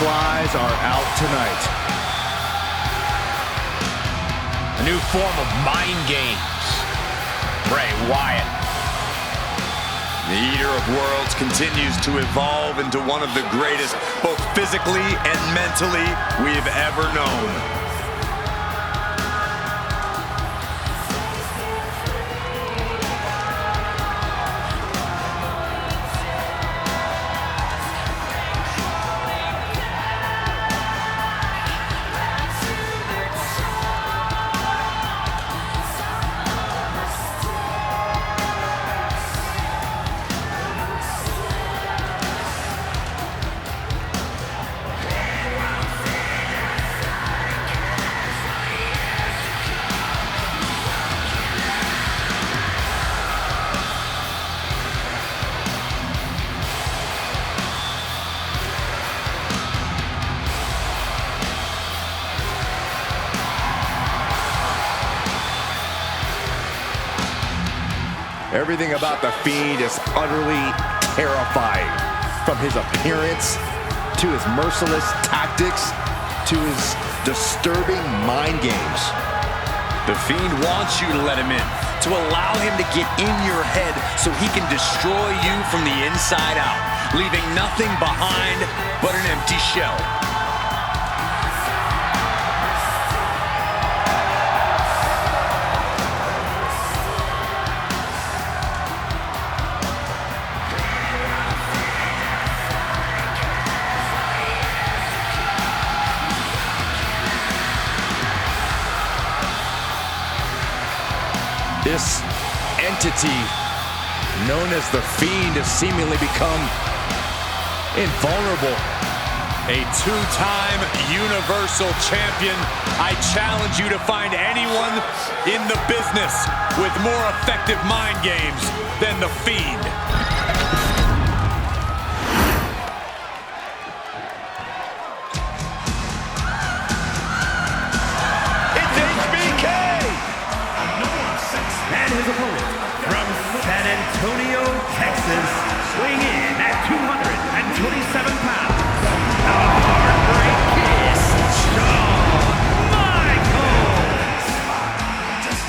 Fireflies are out tonight. A new form of mind games. Bray Wyatt. The Eater of Worlds continues to evolve into one of the greatest, both physically and mentally, we've ever known. Everything about the Fiend is utterly terrifying. From his appearance, to his merciless tactics, to his disturbing mind games. The Fiend wants you to let him in, to allow him to get in your head so he can destroy you from the inside out, leaving nothing behind but an empty shell. This entity, known as the Fiend, has seemingly become invulnerable. A two-time Universal Champion. I challenge you to find anyone in the business with more effective mind games than the Fiend. His opponent from San Antonio, Texas, weighing in at 227 pounds, the Heartbreak Kid, Shawn Michaels.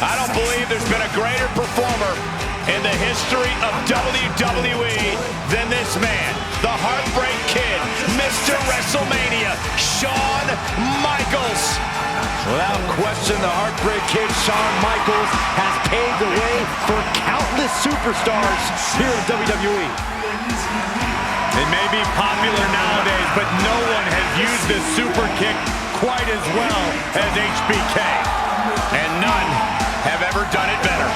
I don't believe there's been a greater performer in the history of WWE than this man, the Heartbreak Kid, Mr. WrestleMania, Shawn Michaels. Without question, the Heartbreak Kid, Shawn Michaels, has paved the way for countless superstars here in WWE. It may be popular nowadays, but no one has used this super kick quite as well as HBK. And none have ever done it better.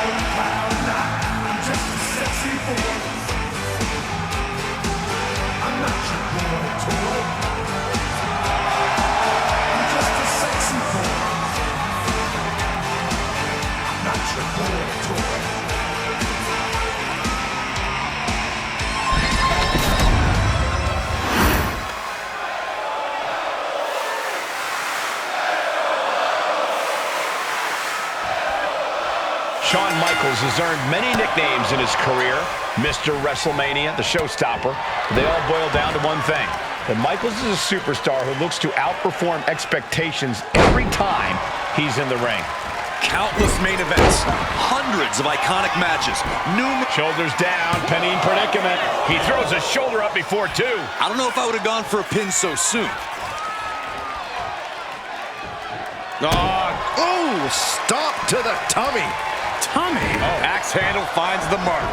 Shawn Michaels has earned many nicknames in his career. Mr. WrestleMania, the showstopper. They all boil down to one thing. That Michaels is a superstar who looks to outperform expectations every time he's in the ring. Countless main events, hundreds of iconic matches, Shoulders down, pinning predicament. He throws a shoulder up before two. I don't know if I would have gone for a pin so soon. Oh, stop to the tummy. Axe handle finds the mark.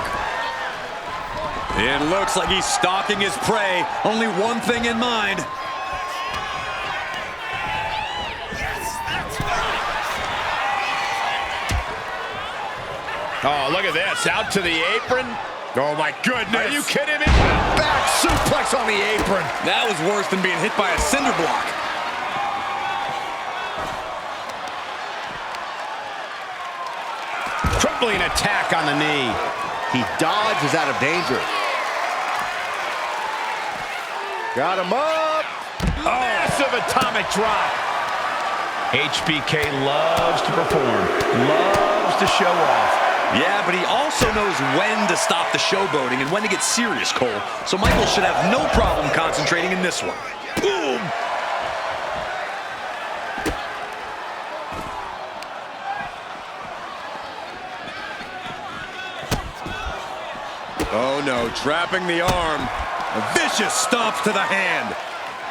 It looks like he's stalking his prey. Only one thing in mind. Oh, look at this. Out to the apron. Oh, my goodness. Are you kidding me? Back suplex on the apron. That was worse than being hit by a cinder block. Crippling attack on the knee. He dodges out of danger. Got him up. Massive atomic drop. HBK loves to perform, loves to show off. Yeah, but he also knows when to stop the showboating and when to get serious, Cole. So Michaels should have no problem concentrating in this one. Boom! though, trapping the arm. A vicious stomp to the hand.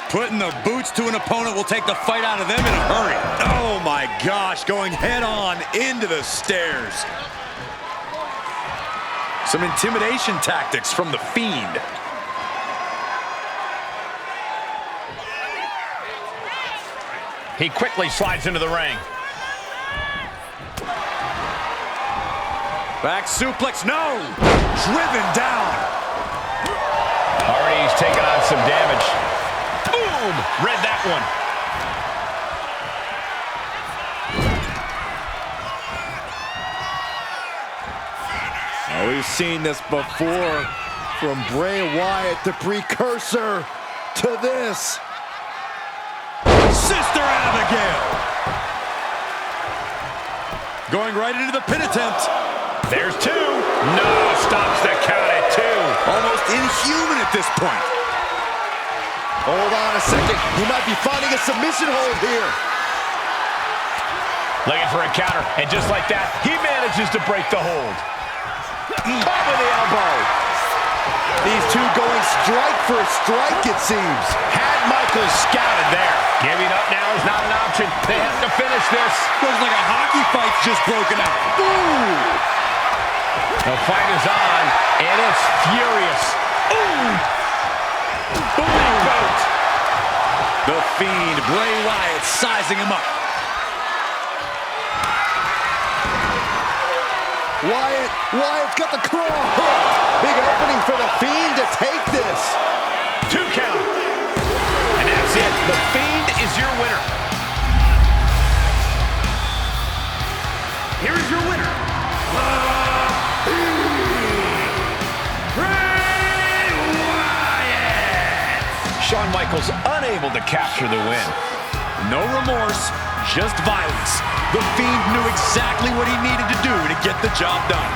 Putting the boots to an opponent will take the fight out of them in a hurry. Oh my gosh, going head on into the stairs. Some intimidation tactics from the Fiend. He quickly slides into the ring. Back suplex, no! Driven down. Already he's taken on some damage. Boom! Read that one. Oh, we've seen this before. From Bray Wyatt, the precursor to this. Sister Abigail. Going right into the pin attempt. There's two. No, stops the count at two. Almost inhuman at this point. Hold on a second. He might be finding a submission hold here. Looking for a counter, and just like that, he manages to break the hold. Top of the elbow. These two going strike for strike, it seems. Had Michaels scouted there. Giving up now is not an option. They have to finish this. Looks like a hockey fight's just broken out. Ooh. The fight is on, and it's furious. Ooh! Boom! Boat. The Fiend, Bray Wyatt, sizing him up. Wyatt's got the claw hook. Big opening for the Fiend to take this. 2 count. And that's it. The Fiend is your winner. Here is your winner, Bray Wyatt! Shawn Michaels unable to capture the win. No remorse, just violence. The Fiend knew exactly what he needed to do to get the job done.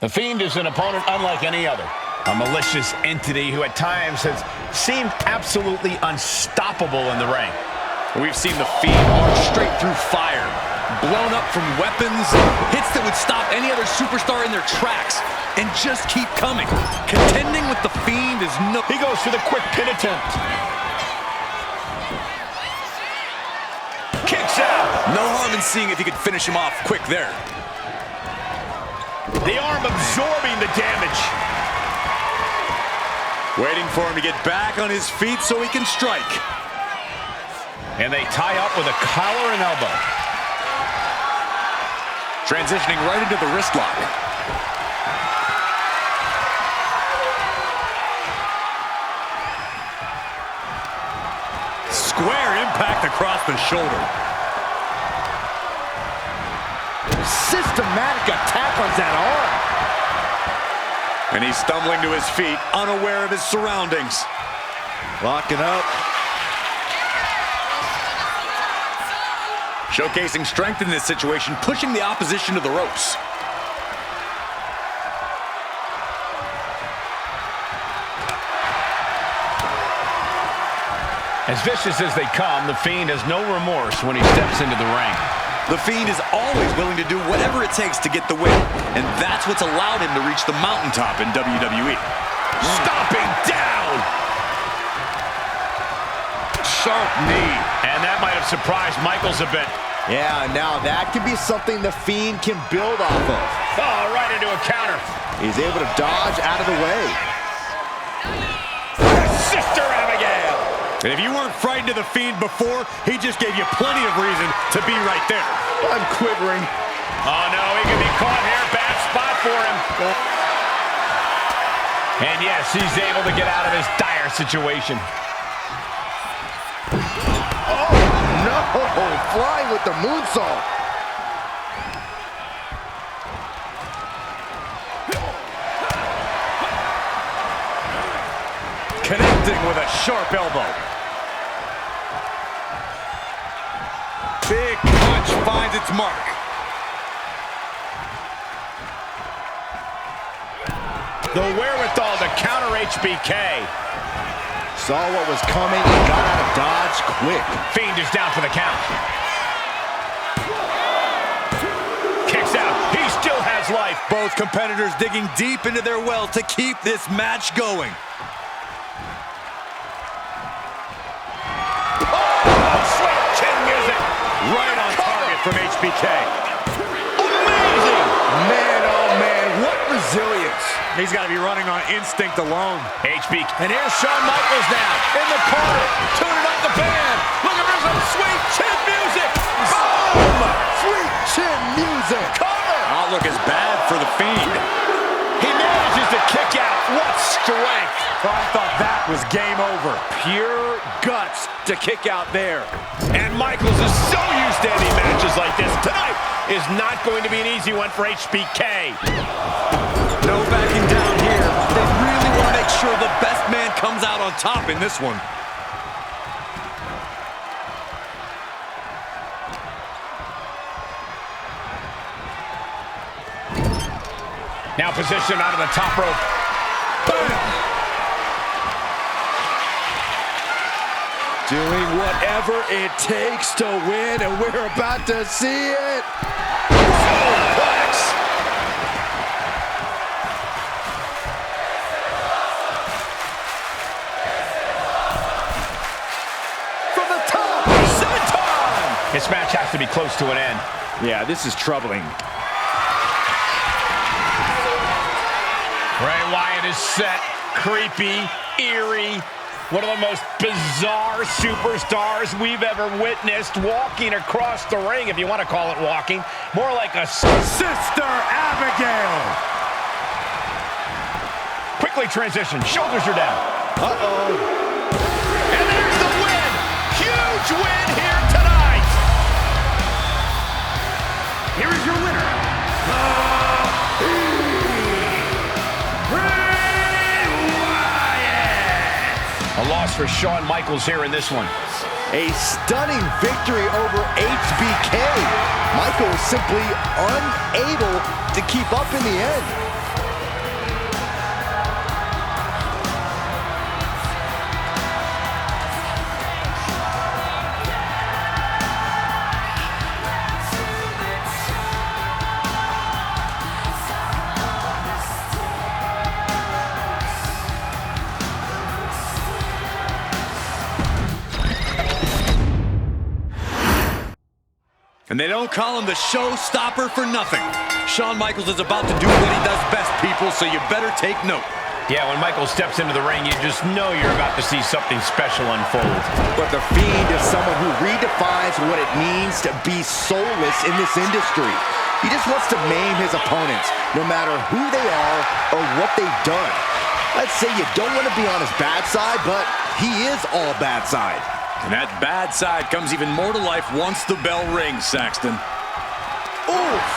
The Fiend is an opponent unlike any other. A malicious entity who at times has seemed absolutely unstoppable in the ring. We've seen the Fiend march straight through fire, blown up from weapons, hits that would stop any other superstar in their tracks, and just keep coming. Contending with the Fiend is no... He goes for the quick pin attempt. Kicks out. No harm in seeing if he could finish him off quick there. The arm absorbing the damage. Waiting for him to get back on his feet so he can strike. And they tie up with a collar and elbow. Transitioning right into the wrist lock. Square impact across the shoulder. Systematic attack on that arm. And he's stumbling to his feet, unaware of his surroundings. Locking up. Showcasing strength in this situation, pushing the opposition to the ropes. As vicious as they come, the Fiend has no remorse when he steps into the ring. The Fiend is always willing to do whatever it takes to get the win, and that's what's allowed him to reach the mountaintop in WWE. Stomping down! Sharp knee. And that might have surprised Michaels a bit. Yeah, now that can be something the Fiend can build off of. Oh, right into a counter. He's able to dodge out of the way. Sister Abigail! And if you weren't frightened of the Fiend before, he just gave you plenty of reason to be right there. I'm quivering. Oh, no, he can be caught here. Bad spot for him. And yes, he's able to get out of his dire situation. Oh, no! Flying with the moonsault. connecting with a sharp elbow. Big punch finds its mark. The wherewithal to counter HBK. Saw what was coming and got out of dodge quick. Fiend is down for the count. Kicks out. He still has life. Both competitors digging deep into their well to keep this match going. Oh, sweet chin music. Right on target from HBK. Amazing. Man, oh man, what resilience. He's got to be running on instinct alone. HBK. And here's Shawn Michaels now in the corner, tuning up the band. Looking for some sweet chin music. Boom! Sweet chin music. Cover. Outlook is bad for the Fiend. He manages to kick out. What strength. I thought that was game over. Pure guts to kick out there. And Michaels is so used to ending matches like this. Tonight is not going to be an easy one for HBK. No backing down here. They really want to make sure the best man comes out on top in this one. Now positioned out of the top rope. Bam! Doing whatever it takes to win, and we're about to see it. Suplex. From the top. Senton! This match has to be close to an end. Yeah, this is troubling. Bray Wyatt is set, creepy, eerie. One of the most bizarre superstars we've ever witnessed walking across the ring, if you want to call it walking. More like a Sister Abigail. quickly transition. Shoulders are down. Uh-oh. And there's the win. Huge win here tonight. Here is your winner, Bray Wyatt. A loss for Shawn Michaels here in this one. A stunning victory over HBK. Michaels simply unable to keep up in the end. And they don't call him the showstopper for nothing. Shawn Michaels is about to do what he does best, people, so you better take note. Yeah, when Michaels steps into the ring, you just know you're about to see something special unfold. But the Fiend is someone who redefines what it means to be soulless in this industry. He just wants to maim his opponents, no matter who they are or what they've done. Let's say you don't want to be on his bad side, but he is all bad side. And that bad side comes even more to life once the bell rings, Saxton. Oof!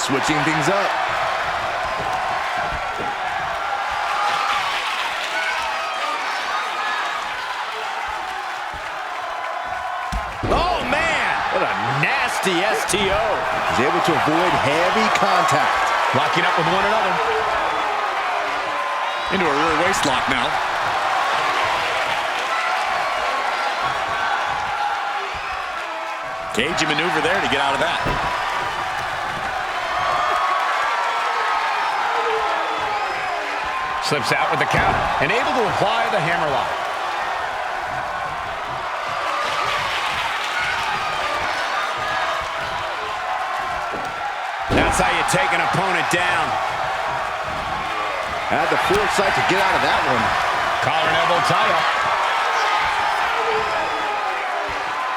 Switching things up. Oh, man! What a nasty STO. He's able to avoid heavy contact. Locking up with one another. Into a rear waist lock now. Cagey maneuver there to get out of that. Slips out with the count and able to apply the hammerlock. That's how you take an opponent down. Had the foresight to get out of that one. Collar and elbow tie-up.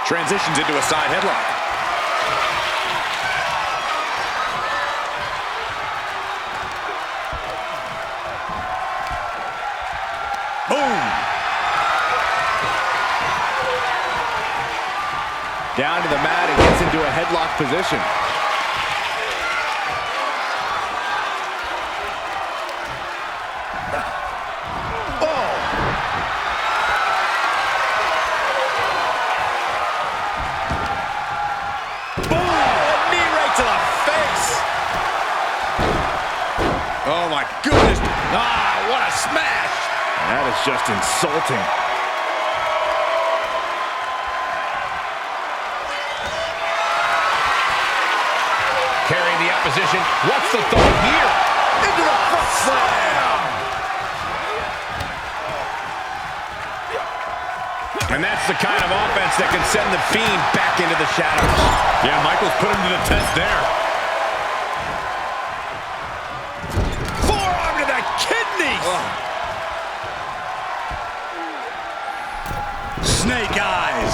Transitions into a side headlock. Boom! Down to the mat and gets into a headlock position. Oh! Boom! A knee right to the face! Oh my goodness! Ah, what a smash! That is just insulting. Carrying the opposition. What's the thought here? Into the front slam! And that's the kind of offense that can send the Fiend back into the shadows. Yeah, Michaels put him to the test there. Forearm to the kidneys! Snake eyes!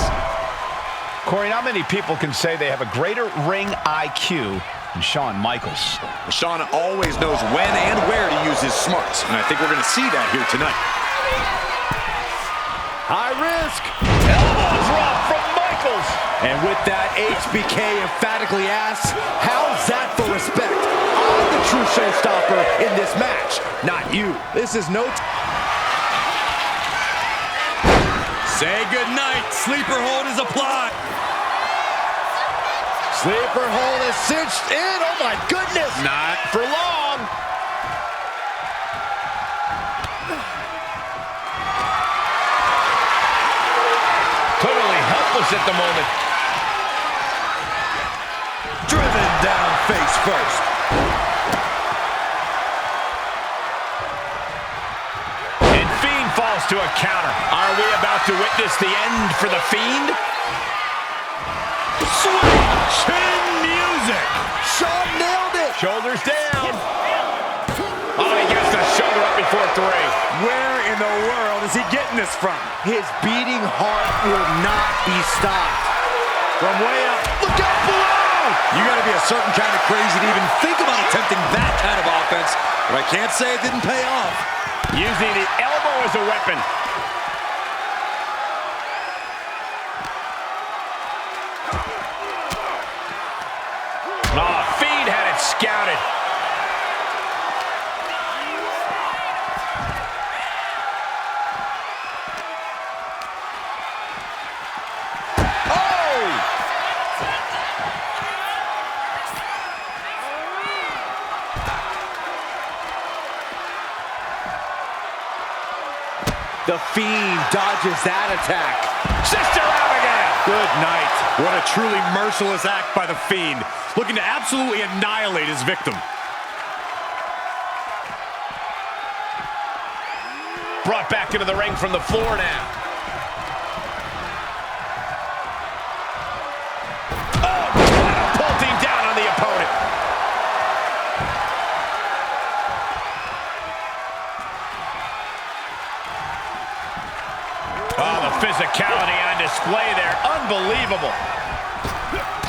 Corey, not many people can say they have a greater ring IQ than Shawn Michaels. Shawn always knows when and where to use his smarts, and I think we're going to see that here tonight. High risk! Elbow drop from Michaels! And with that, HBK emphatically asks, how's that for respect? I'm the true showstopper in this match, not you. This is no... Say goodnight. Sleeper hold is applied. Sleeper hold is cinched in. Oh my goodness! Not for long. Totally helpless at the moment. Driven down face first. And Fiend falls to a counter. Are we about to witness the end for the Fiend? Sweet chin music. Shawn nailed it. Shoulders down. Oh, he gets the shoulder up before 3. Where in the world is he getting this from? His beating heart will not be stopped. From way up, look out below! You got to be a certain kind of crazy to even think about attempting that kind of offense, but I can't say it didn't pay off. Using the elbow as a weapon. Oh, Fiend had it scouted. The Fiend dodges that attack. Sister Abigail. Good night. What a truly merciless act by the Fiend, looking to absolutely annihilate his victim. Brought back into the ring from the floor now. Oh, catapulting down on the opponent. Oh, the physicality on display there. Unbelievable.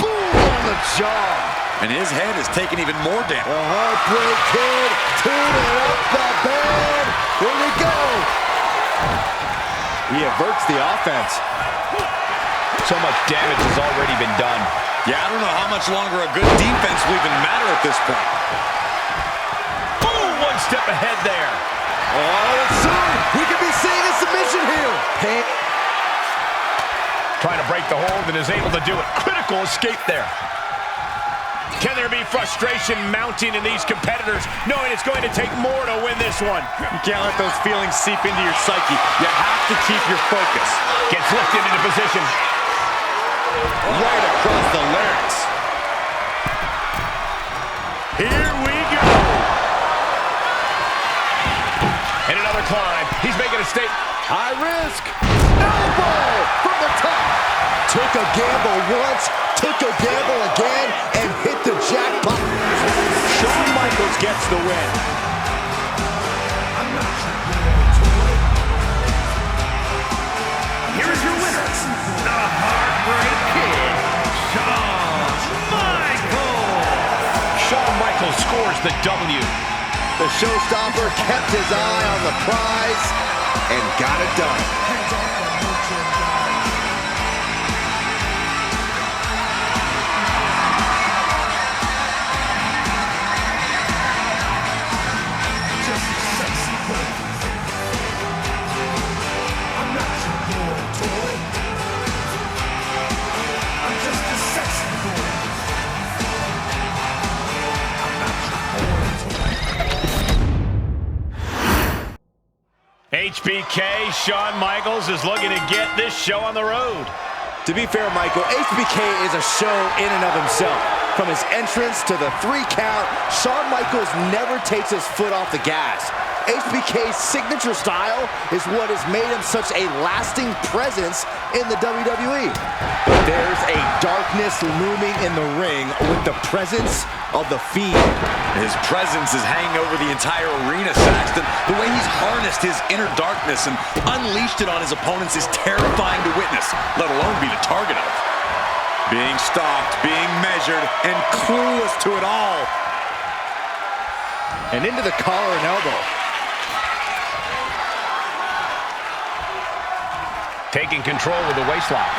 Boom on the jaw. And his head is taking even more damage. The Heartbreak Kid tuning up the band. Here we go. He averts the offense. So much damage has already been done. Yeah, I don't know how much longer a good defense will even matter at this point. Boom, one step ahead there. Oh, and soon we could be seeing a submission here. Trying to break the hold and is able to do it. Critical escape there. Can there be frustration mounting in these competitors, knowing it's going to take more to win this one? You can't let those feelings seep into your psyche. You have to keep your focus. Gets lifted into position. Right across the larynx. Here we go. And another climb. He's making a statement. High risk. Elbow from the top. Took a gamble once, took a gamble again, and hit the jackpot. Shawn Michaels gets the win. Here is your winner, the Heartbreak Kid, Shawn Michaels. Shawn Michaels scores the W. The showstopper kept his eye on the prize and got it done. Just a sexy boy. HBK, Shawn Michaels is looking to get this show on the road. To be fair, Michael, HBK is a show in and of himself. From his entrance to the 3 count, Shawn Michaels never takes his foot off the gas. HBK's signature style is what has made him such a lasting presence in the WWE. But there's a darkness looming in the ring with the presence of the Fiend. His presence is hanging over the entire arena, Saxton. The way he's harnessed his inner darkness and unleashed it on his opponents is terrifying to witness, let alone be the target of. Being stalked, being measured, and clueless to it all. And into the collar and elbow. Taking control with the waistlock.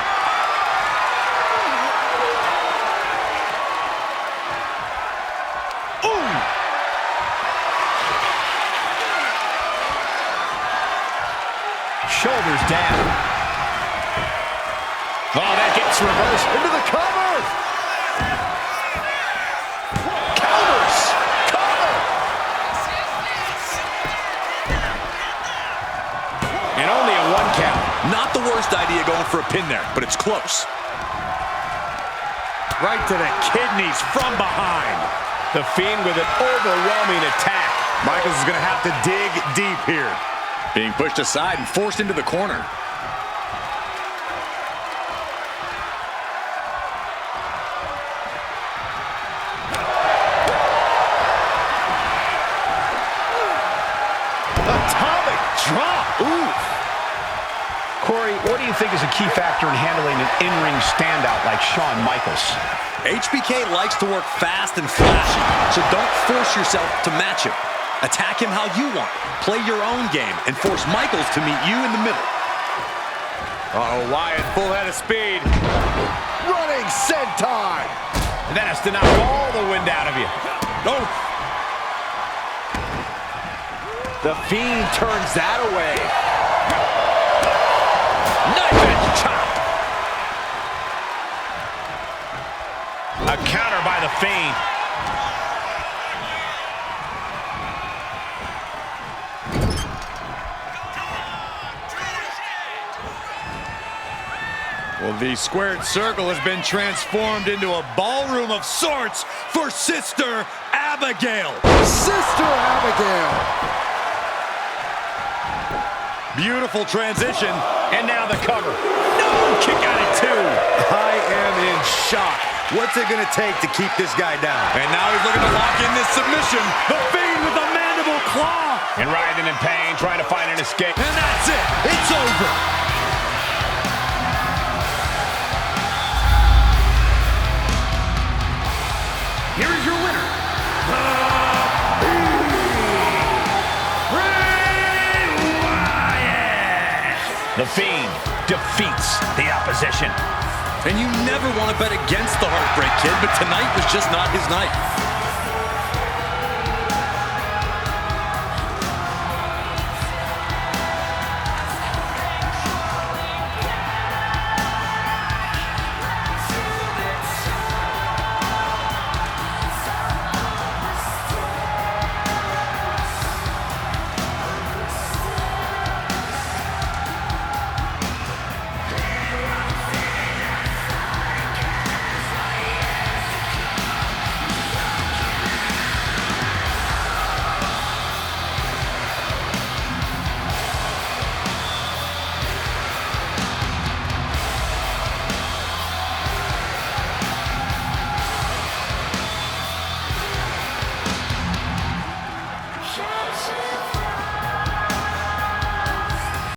Ooh! Shoulders down. Oh, that gets reversed. Into the cover! Counters! Cover! And only a 1 count. Not the worst idea going for a pin there, but it's close. Right to the kidneys from behind. The Fiend with an overwhelming attack. Michaels is going to have to dig deep here. Being pushed aside and forced into the corner. Atomic drop! Ooh! Corey, what do you think is a key factor in handling an in-ring standout like Shawn Michaels? HBK likes to work fast and flashy, so don't force yourself to match him. Attack him how you want. Play your own game and force Michaels to meet you in the middle. Uh-oh, Wyatt, full head of speed. Running senton! That has to knock all the wind out of you. Oh! The Fiend turns that away. Knife edge chop. A counter by the Fiend. Well, the squared circle has been transformed into a ballroom of sorts for Sister Abigail. Sister Abigail! Beautiful transition. And now the cover. No! Kick out at 2. I am in shock. What's it gonna take to keep this guy down? And now he's looking to lock in this submission. The Fiend with the mandible claw. And writhing in pain, trying to find an escape. And that's it. It's over. Here is your winner, The Fiend defeats the opposition. And you never want to bet against the Heartbreak Kid, but tonight was just not his night.